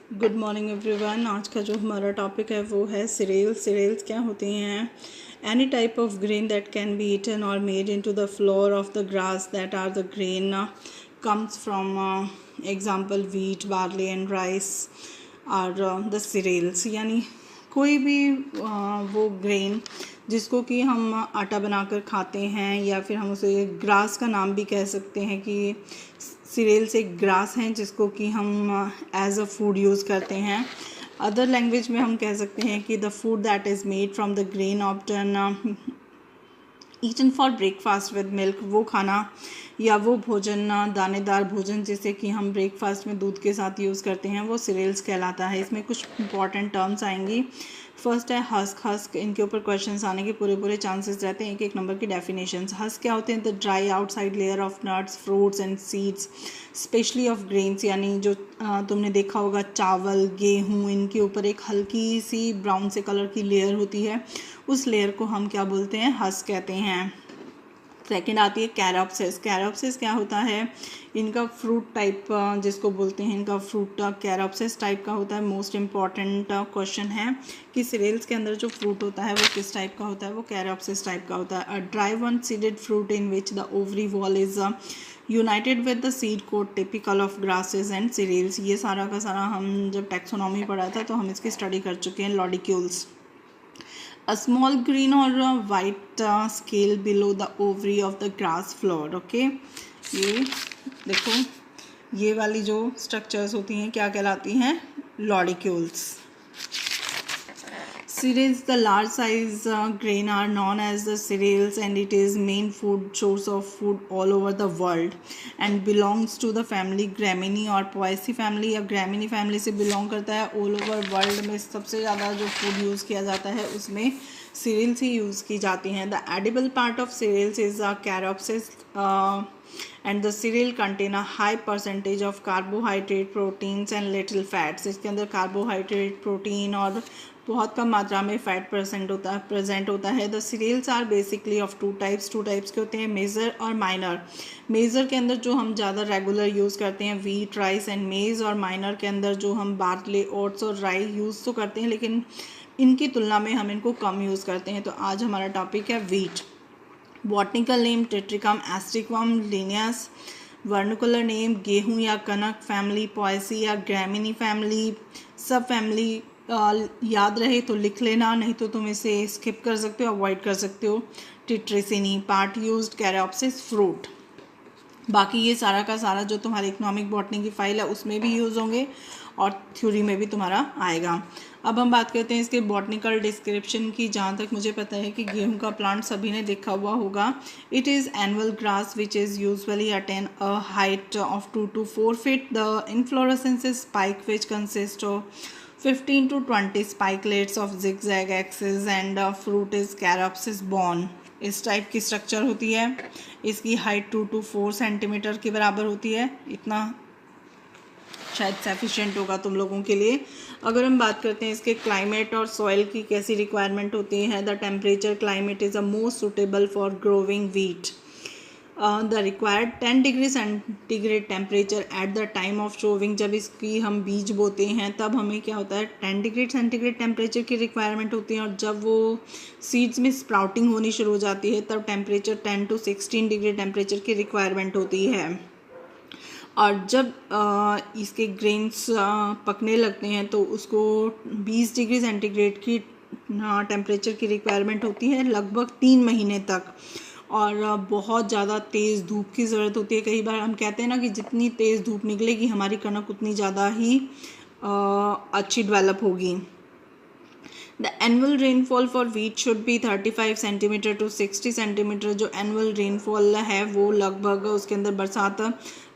Good morning everyone. आज का जो हमारा टॉपिक है वो है सीरियल्स। सीरियल्स क्या होती हैं? Any type of grain that can be eaten और made into the flour of the grass that are the grain comes from example wheat, barley and rice और द सीरियल्स। यानी कोई भी वो ग्रेन जिसको कि हम आटा बनाकर खाते हैं, या फिर हम उसे ग्रास का नाम भी कह सकते हैं कि सीरियल्स एक ग्रास हैं जिसको कि हम एज अ फूड यूज़ करते हैं। अदर लैंग्वेज में हम कह सकते हैं कि the food that is made from the grain often eaten for breakfast with milk, वो खाना या वो भोजन, दानेदार भोजन जिसे कि हम ब्रेकफास्ट में दूध के साथ यूज़ करते हैं, वो सीरियल्स कहलाता है। इसमें कुछ इंपॉर्टेंट टर्म्स आएंगी। फर्स्ट है हस्क। हस्क, इनके ऊपर क्वेश्चंस आने के पूरे चांसेस रहते हैं। एक नंबर की डेफिनेशंस। हस्क क्या होते हैं? The dry outside layer of nuts, fruits and seeds, specially of grains. यानी जो तुमने देखा होगा चावल, गेहूँ, इनके ऊपर एक हल्की सी ब्राउन से कलर की लेयर होती है, उस लेयर को हम क्या बोलते हैं? हस्क कहते हैं। सेकेंड आती है कैरोप्सिस। कैरोप्सिस क्या होता है? इनका फ्रूट टाइप जिसको बोलते हैं, इनका फ्रूट कैरोप्सिस टाइप का होता है। मोस्ट इम्पॉर्टेंट क्वेश्चन है कि सीरियल्स के अंदर जो फ्रूट होता है वो किस टाइप का होता है? वो कैरोप्सिस टाइप का होता है। A dry one seeded fruit in which the ovary wall is united with the seed coat, typical of grasses and cereals. ये सारा का सारा हम जब टैक्सोनॉमी पढ़ा था तो हम इसकी स्टडी कर चुके हैं। लॉडिक्यूल्स। A small green or a white scale below the ovary of the grass floor. Okay, ये देखो, ये वाली जो स्ट्रक्चर्स होती हैं क्या कहलाती हैं? लॉडिक्यूल्स। Cereals, the large size grain are known as the cereals, and it is main food source of food all over the world and belongs to the family Gramineae और Poaceae family या Gramineae family से belong करता है। all over world में सबसे ज़्यादा जो food use किया जाता है उसमें cereals ही यूज़ की जाती हैं। The edible part of cereals is caropsis and the cereal contain a high percentage of carbohydrate, proteins and little fats। इसके अंदर carbohydrate, protein और बहुत कम मात्रा में फैट प्रेजेंट होता है। The cereals are basically of two types के होते हैं, मेजर और माइनर। मेजर के अंदर जो हम ज़्यादा रेगुलर यूज़ करते हैं वीट, राइस एंड मेज़, और माइनर के अंदर जो हम बार्ले, ओट्स और राई यूज़ तो करते हैं, लेकिन इनकी तुलना में हम इनको कम यूज़ करते हैं। तो आज हमारा टॉपिक है wheat. Botanical name triticum aestivum Linnaeus. Vernacular name गेहूँ या कनक फैमिली, पॉयसी या ग्रैमिनी फैमिली। सब फैमिली याद रहे तो लिख लेना, नहीं तो तुम इसे स्किप कर सकते हो, अवॉइड कर सकते हो। टिट्रेसिनी। Part used caryopsis fruit. बाकी ये सारा का सारा जो तुम्हारी इकोनॉमिक बॉटनी की फाइल है उसमें भी यूज़ होंगे और थ्योरी में भी तुम्हारा आएगा। अब हम बात करते हैं इसके बॉटनिकल डिस्क्रिप्शन की। जहाँ तक मुझे पता है कि गेहूं का प्लांट सभी ने देखा हुआ होगा। It is annual grass which is usually attain a height of 2 to 4 feet। The inflorescence is spike which consist of 15 to 20 spikelets of zigzag axis and fruit is caropsis borne। इस type की structure होती है। इसकी height 2 to 4 centimetre के बराबर होती है। इतना शायद सफिशिएंट होगा तुम लोगों के लिए। अगर हम बात करते हैं इसके क्लाइमेट और सॉइल की कैसी रिक्वायरमेंट होती है, the temperature climate is a most suitable for growing wheat. The required 10 degree centigrade temperature at the time of showing. जब इसकी हम बीज बोते हैं तब हमें क्या होता है? 10 डिग्री सेंटीग्रेड टेम्परेचर की रिक्वायरमेंट होती है, और जब वो सीड्स में स्प्राउटिंग होनी शुरू हो जाती है तब टेम्परेचर 10 to 16 डिग्री टेम्परेचर की रिक्वायरमेंट होती है। और जब इसके ग्रेन्स पकने लगते हैं तो उसको 20 डिग्री सेंटीग्रेड की टेम्परेचर की रिक्वायरमेंट होती है लगभग 3 महीने तक। और बहुत ज़्यादा तेज़ धूप की ज़रूरत होती है। कई बार हम कहते हैं ना कि जितनी तेज़ धूप निकलेगी हमारी कनक उतनी ज़्यादा ही अच्छी डेवलप होगी। The annual rainfall for wheat should be 35 centimetre to 60 centimetre. जो एनुअल रेनफॉल है वो लगभग उसके अंदर बरसात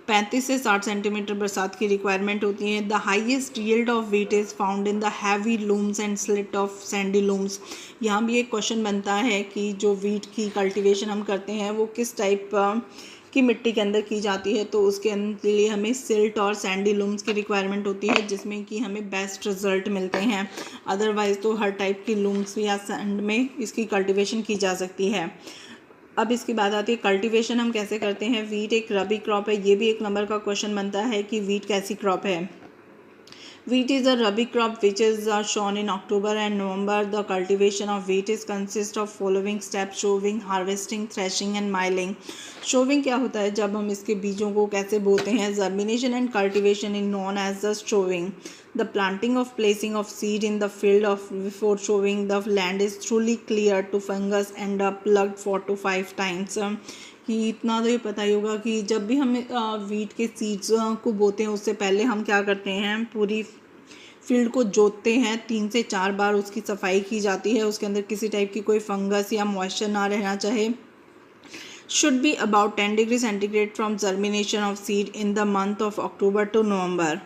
35 से 60 सेंटीमीटर बरसात की रिक्वायरमेंट होती है। The highest yield of wheat is found in the heavy looms and slit of Sandy looms. यहाँ भी एक क्वेश्चन बनता है कि जो वीट की कल्टीवेशन हम करते हैं वो किस टाइप की मिट्टी के अंदर की जाती है, तो उसके लिए हमें सिल्ट और सैंडी लूम्स की रिक्वायरमेंट होती है जिसमें कि हमें बेस्ट रिजल्ट मिलते हैं। अदरवाइज़ तो हर टाइप की लूम्स या सैंड में इसकी कल्टीवेशन की जा सकती है। अब इसकी बात आती है कल्टीवेशन हम कैसे करते हैं। वीट एक रबी क्रॉप है, ये भी एक नंबर का क्वेश्चन बनता है कि वीट कैसी क्रॉप है। Wheat is a rabi crop which is sown in October and November. The cultivation of wheat is consist of following steps: sowing, harvesting, threshing and milling. Sowing क्या होता है, जब हम इसके बीजों को कैसे बोते हैं. Germination and cultivation is known as the sowing. The planting of placing of seed in the field of before sowing the land is thoroughly cleared to fungus and plugged 4 to 5 times. कि इतना तो ये पता ही होगा कि जब भी हम वीट के सीड्स को बोते हैं उससे पहले हम क्या करते हैं, पूरी फील्ड को जोतते हैं, 3 से 4 बार उसकी सफाई की जाती है, उसके अंदर किसी टाइप की कोई फंगस या मॉइस्चर ना रहना चाहिए. Should be about 10 degrees centigrade from germination of seed in the month of October to November.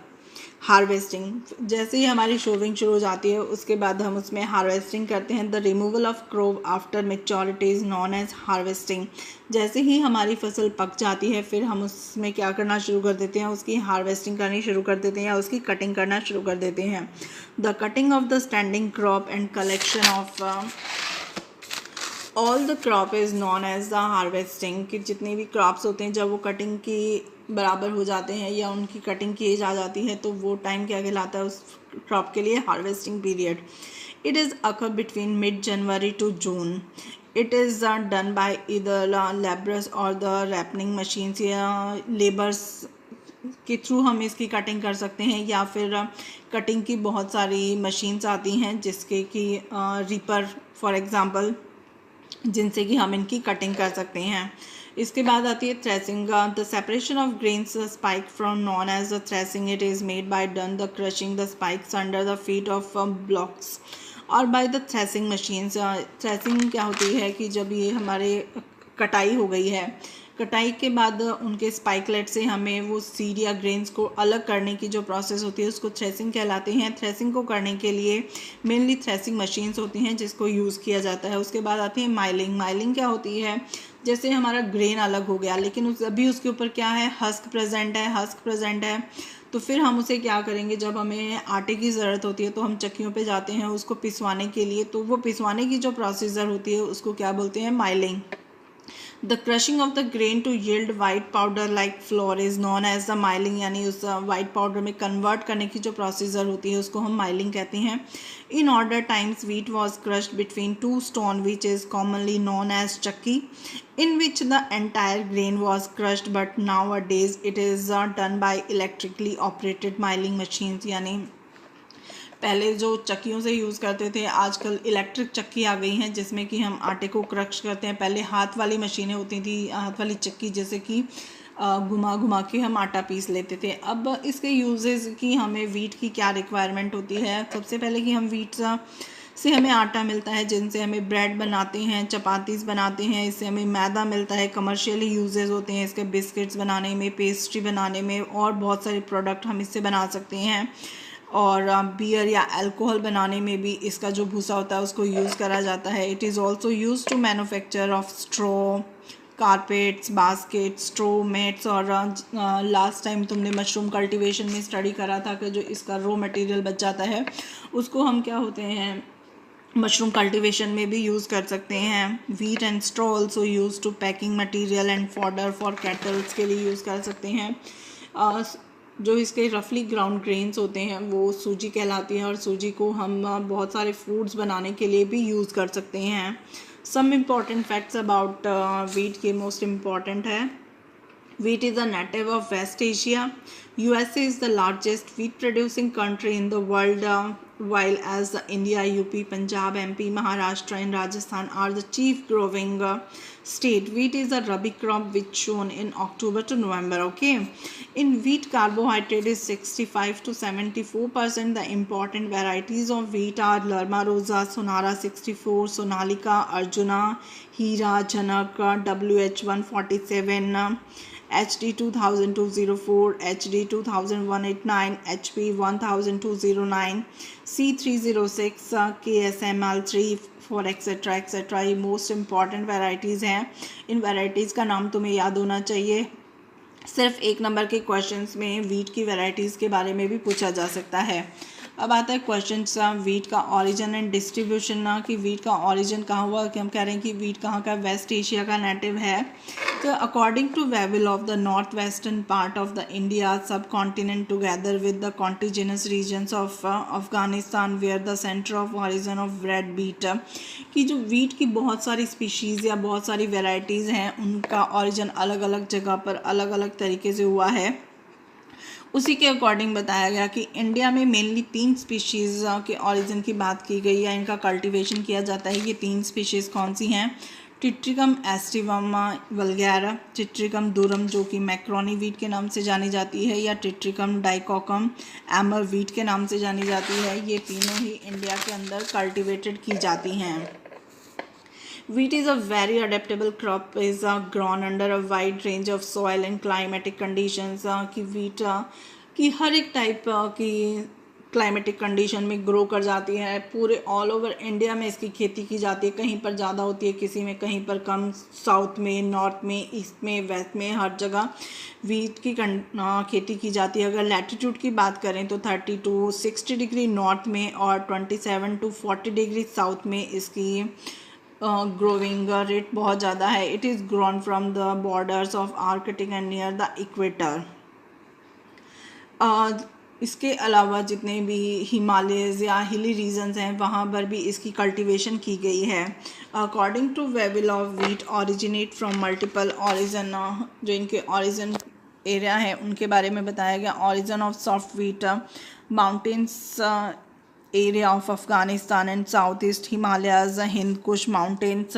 Harvesting, जैसे ही हमारी शोविंग शुरू हो जाती है उसके बाद हम उसमें हार्वेस्टिंग करते हैं. The removal of crop after maturity is known as harvesting. जैसे ही हमारी फसल पक जाती है फिर हम उसमें क्या करना शुरू कर देते हैं, उसकी हार्वेस्टिंग करनी शुरू कर देते हैं या उसकी कटिंग करना शुरू कर देते हैं. The cutting of the standing crop and collection of all the crop is known as the harvesting. कि जितने भी क्रॉप्स होते हैं जब वो कटिंग की बराबर हो जाते हैं या उनकी कटिंग की एज आ जाती है तो वो टाइम क्या कहलाता है उस क्रॉप के लिए, harvesting period. It is occur between mid January to June. It is done by either labourers और द रैपनिंग मशीन्स, या लेबर्स के थ्रू हम इसकी कटिंग कर सकते हैं या फिर कटिंग की बहुत सारी मशीन्स आती हैं जिसके कि रीपर फॉर एग्ज़ाम्पल, जिनसे कि हम इनकी कटिंग कर सकते हैं. इसके बाद आती है threshing. The separation of grains spike from non as the threshing. It is made by done the crushing the spikes under the feet of blocks और by the threshing machines. Threshing क्या होती है कि जब ये हमारे कटाई हो गई है, कटाई के बाद उनके स्पाइकलेट से हमें वो सीड या ग्रेन्स को अलग करने की जो प्रोसेस होती है उसको थ्रेसिंग कहलाते हैं. थ्रेसिंग को करने के लिए मेनली थ्रेसिंग मशीन्स होती हैं जिसको यूज़ किया जाता है. उसके बाद आती है माइलिंग. माइलिंग क्या होती है, जैसे हमारा ग्रेन अलग हो गया लेकिन अभी उसके ऊपर क्या है, हस्क प्रेजेंट है. तो फिर हम उसे क्या करेंगे, जब हमें आटे की ज़रूरत होती है तो हम चक्कियों पे जाते हैं उसको पिसवाने के लिए. तो वो पिसवाने की जो प्रोसीजर होती है उसको क्या बोलते हैं, milling. The crushing of the grain to yield white powder like flour is known as the milling. यानी उस वाइट पाउडर में कन्वर्ट करने की जो प्रोसीजर होती है उसको हम माइलिंग कहते हैं. In order times wheat was crushed between two stone which is commonly known as chakki, in which the entire grain was crushed, but nowadays it is done by electrically operated milling machines. यानी पहले जो चक्कियों से use करते थे आजकल electric चक्की आ गई हैं जिसमें कि हम आटे को क्रश करते हैं. पहले हाथ वाली मशीनें होती थी, हाथ वाली चक्की, जैसे कि घुमा घुमा के हम आटा पीस लेते थे. अब इसके यूजेस की हमें वीट की क्या रिक्वायरमेंट होती है, सबसे पहले कि हम वीट से हमें आटा मिलता है जिनसे हमें ब्रेड बनाते हैं, चपातीस बनाते हैं. इससे हमें मैदा मिलता है, कमर्शियली यूजेस होते हैं इसके, बिस्किट्स बनाने में, पेस्ट्री बनाने में और बहुत सारे प्रोडक्ट हम इससे बना सकते हैं. और बियर या अल्कोहल बनाने में भी इसका जो भूसा होता है उसको यूज़ करा जाता है. It is also use to manufacture of straw, carpets, basket, straw mats. और लास्ट टाइम तुमने मशरूम कल्टीवेशन में स्टडी करा था कि जो इसका रॉ मटेरियल बच जाता है उसको हम क्या होते हैं, मशरूम कल्टीवेशन में भी यूज़ कर सकते हैं. Wheat and straw also use to packing material and fodder for cattles के लिए यूज़ कर सकते हैं. जो इसके रफली ग्राउंड ग्रेन्स होते हैं वो सूजी कहलाती है और सूजी को हम बहुत सारे फूड्स बनाने के लिए भी यूज़ कर सकते हैं. Some important facts about wheat के मोस्ट इम्पॉर्टेंट है, wheat is a native of West Asia. USA is the largest wheat producing country in the world, while as India, UP, Punjab, MP, Maharashtra and Rajasthan are the chief growing state. Wheat is a rabi crop which sown in October to November. Okay, in wheat carbohydrate is 65 to 74%. The important varieties of wheat are Lerma Rosa, Sonara 64, Sonalika, Arjuna, Hira, Janak, WH147, HD 2204, HD 2189, HP 1209, C306, KSML3 for etcetera etcetera. ये most important varieties हैं. इन varieties का नाम तुम्हें याद होना चाहिए. सिर्फ 1 number के क्वेश्चंस में वीट की वैराइटीज़ के बारे में भी पूछा जा सकता है. अब आता है क्वेश्चन वीट का ऑरिजिन एंड डिस्ट्रीब्यूशन. ना कि वीट का ऑरिजिन कहाँ हुआ, कि हम कह रहे हैं कि वीट कहाँ का, वेस्ट एशिया का नेटिव है. So, according to Vavilov, the northwestern part of the India subcontinent, together with the contiguous regions of Afghanistan, where the center of origin of red wheat, कि जो wheat की बहुत सारी species या बहुत सारी varieties हैं, उनका origin अलग अलग जगह पर अलग अलग तरीके से हुआ है। उसी के अकॉर्डिंग बताया गया कि इंडिया में मेनली 3 स्पीशीज़ के ओरिजिन की बात की गई है, इनका कल्टीवेशन किया जाता है। ये 3 स्पीशीज़ कौन सी हैं? टिट्रिकम एस्टिवम वल्गैरा, टिट्रिकम दुरम जो कि मैक्रोनी वीट के नाम से जानी जाती है, या टिट्रिकम डाइकोकम एमर वीट के नाम से जानी जाती है। ये तीनों ही इंडिया के अंदर कल्टिवेटेड की जाती हैं। Wheat is a very adaptable crop, is grown under a wide range of soil and climatic conditions. कि wheat की हर एक टाइप की क्लाइमेटिक कंडीशन में ग्रो कर जाती है। पूरे ऑल ओवर इंडिया में इसकी खेती की जाती है। कहीं पर ज़्यादा होती है, किसी में कहीं पर कम, साउथ में, नॉर्थ में, ईस्ट में, वेस्ट में, हर जगह वीट की खेती की जाती है। अगर लैटिट्यूड की बात करें तो 30 to 60 डिग्री नॉर्थ में और 27 to 40 डिग्री साउथ में इसकी ग्रोइंग रेट बहुत ज़्यादा है। It is grown from the borders of Arctic and near the equator. इसके अलावा जितने भी हिमालयज़ या हिली रीजन्स हैं वहाँ पर भी इसकी कल्टीवेशन की गई है। According to Vavilov, wheat originate from multiple origin, जो इनके ओरिजिन एरिया है उनके बारे में बताया गया। Origin of soft wheat, mountains area of Afghanistan and south east Himalayas, Hindu Kush mountains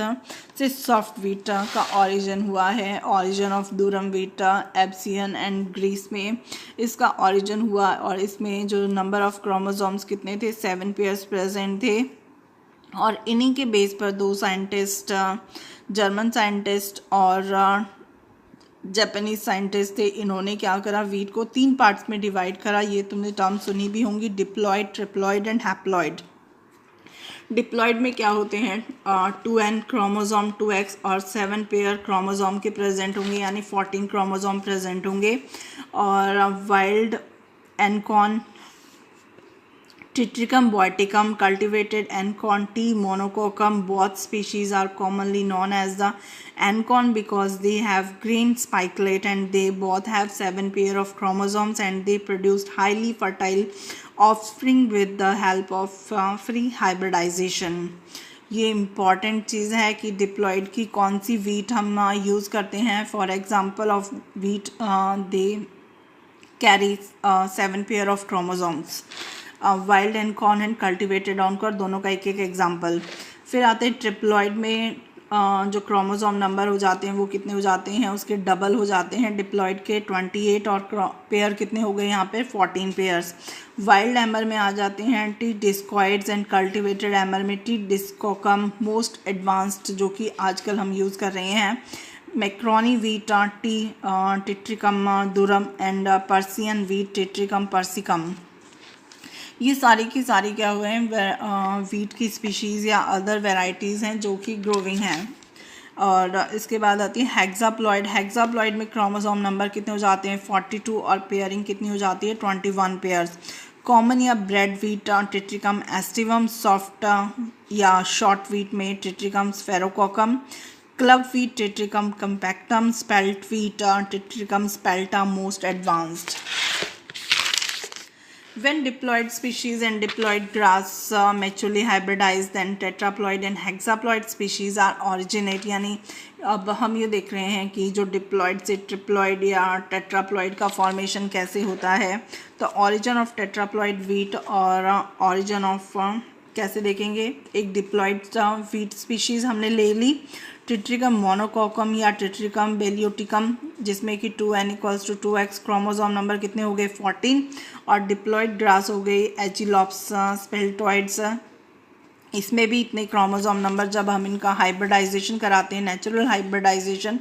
से सॉफ्ट वीट का ओरिजिन हुआ है। Origin of durum wheat Abyssinia and Greece में इसका ओरिजिन हुआ, और इसमें जो नंबर ऑफ क्रोमोसोम्स कितने थे? 7 पेयर्स प्रेजेंट थे। और इन्हीं के बेस पर 2 साइंटिस्ट, जर्मन साइंटिस्ट और जापानीज साइंटिस्ट थे, इन्होंने क्या करा? वीट को 3 पार्ट्स में डिवाइड करा। ये तुमने टर्म सुनी भी होंगी, diploid, triploid and haploid. Diploid में क्या होते हैं? 2n क्रोमोसोम 2x और 7 पेयर क्रोमोसोम के प्रेजेंट होंगे, यानी 14 क्रोमोसोम प्रेजेंट होंगे। और wild एनकॉन, Triticum boiticum, cultivated Ancon, T. monococcum, both species are commonly known as the Ancon because they have green spikelet and they both have 7 pair of chromosomes and they produced highly fertile offspring with the help of free hybridization. ये important चीज़ है कि diploid की कौन सी wheat हम use करते हैं। For example of wheat, they carry 7 pair of chromosomes. Wild einkorn and cultivated einkorn, दोनों का एक एक एग्जाम्पल। फिर आते हैं ट्रिप्लॉयड में, जो क्रोमोसोम नंबर हो जाते हैं वो कितने हो जाते हैं? उसके डबल हो जाते हैं। डिप्लॉयड के 28 और पेयर कितने हो गए यहाँ पे? 14 पेयर्स। वाइल्ड एमर में आ जाते हैं टी डिस्कॉइड्स एंड कल्टिवेटेड एमर में टी डिस्कोकम मोस्ट एडवांस्ड, जो कि आजकल हम यूज़ कर रहे हैं। Macaroni wheat T triticum durum and Persian wheat triticum persicum. ये सारी की सारी क्या हुए हैं? वीट की स्पीशीज़ या अदर वेराइटीज़ हैं जो कि ग्रोविंग हैं। और इसके बाद आती है हेक्साप्लॉयड। हेक्साप्लॉयड में क्रोमोसोम नंबर कितने हो जाते हैं? 42 और पेयरिंग कितनी हो जाती है? 21 पेयर्स। कॉमन या bread wheat triticum aestivum, soft या शॉर्ट वीट में triticum sphaerococcum, club wheat triticum compactum, spelt wheat triticum spelta most advanced. When diploid species and diploid grass maturely hybridized, then tetraploid and hexaploid species are originate। यानी अब हम ये देख रहे हैं कि जो डिप्लॉयड से ट्रिप्लॉयड या टेट्राप्लॉयड का फॉर्मेशन कैसे होता है। तो ऑरिजिन ऑफ टेट्राप्लॉयड वीट और ऑरिजिन ऑफ कैसे देखेंगे? एक डिप्लॉयड वीट स्पीशीज़ हमने ले ली, टिट्रिकम मोनोकोकम या टिट्रिकम बेलियोटिकम, जिसमें कि 2n = 2x, क्रोमोसोम नंबर कितने हो गए? 14। और डिप्लॉयड ग्रास हो गई एचिलॉप्स स्पेल्टॉइड्स, इसमें भी इतने क्रोमोसोम नंबर। जब हम इनका हाइब्रिडाइजेशन कराते हैं, नेचुरल हाइब्रिडाइजेशन,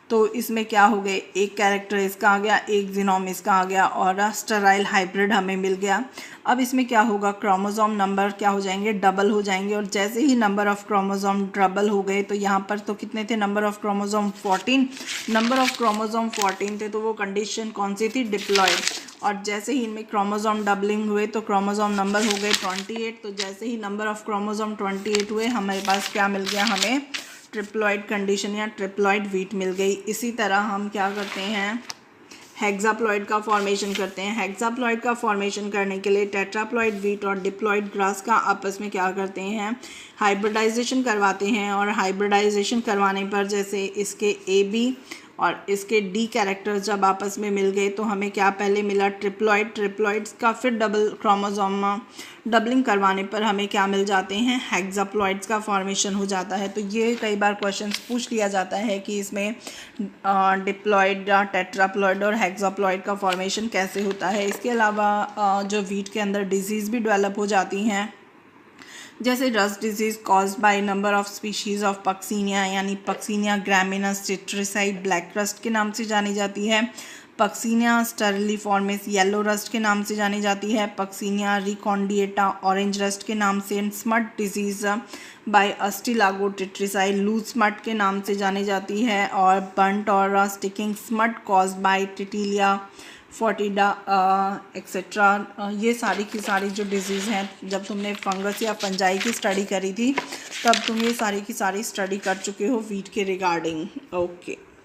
तो इसमें क्या हो गए? एक कैरेक्टर इसका आ गया, एक जीनोम इसका आ गया और स्टेराइल हाइब्रिड हमें मिल गया। अब इसमें क्या होगा? क्रोमोसोम नंबर क्या हो जाएंगे? डबल हो जाएंगे। और जैसे ही नंबर ऑफ़ क्रोमोसोम डबल हो गए, तो यहाँ पर तो कितने थे? Number of chromosome 14। Number of chromosome 14 थे, तो वो कंडीशन कौन सी थी? डिप्लॉयड। और जैसे ही इनमें क्रोमोसोम डबलिंग हुए तो क्रोमोसोम नंबर हो गए 28। तो जैसे ही नंबर ऑफ़ क्रोमोसोम 28 हुए, हमारे पास क्या मिल गया? हमें ट्रिप्लॉइड कंडीशन या ट्रिप्लॉइड वीट मिल गई। इसी तरह हम क्या करते हैं, हेक्साप्लॉइड का फॉर्मेशन करते हैं। हेक्साप्लॉइड का फॉर्मेशन करने के लिए टेट्राप्लॉइड वीट और डिप्लॉइड ग्रास का आपस में क्या करते हैं, हाइब्रिडाइजेशन करवाते हैं। और हाइब्रिडाइजेशन करवाने पर जैसे इसके AB और इसके D कैरेक्टर्स जब आपस में मिल गए तो हमें क्या पहले मिला, ट्रिप्लॉइड। ट्रिप्लॉइड्स का फिर डबल क्रोमोसोम डबलिंग करवाने पर हमें क्या मिल जाते हैं, हेक्साप्लॉइड्स का फॉर्मेशन हो जाता है। तो ये कई बार क्वेश्चंस पूछ लिया जाता है कि इसमें डिप्लॉइड, टेट्राप्लॉइड और हेक्साप्लॉइड का फॉर्मेशन कैसे होता है। इसके अलावा जो वीट के अंदर डिजीज़ भी डेवलप हो जाती हैं, जैसे rust disease caused by number of species of Puccinia, यानी पक्सीनिया ग्रामिनस टिट्रिसाइड ब्लैक रस्ट के नाम से जानी जाती है। पक्सीनिया स्टेरिलिफॉर्मिस येलो रस्ट के नाम से जानी जाती है। पक्सीनिया रिकॉन्डिएटा ऑरेंज रस्ट के नाम से। Smut disease by ustilago tritici loose smut के नाम से जानी जाती है। और बंट और stinking smut caused by tilletia foetida etcetera. ये सारी की सारी जो डिजीज़ हैं, जब तुमने फंगस या फंजाई की स्टडी करी थी तब तुम ये सारी की सारी स्टडी कर चुके हो वीट के रिगार्डिंग। ओके।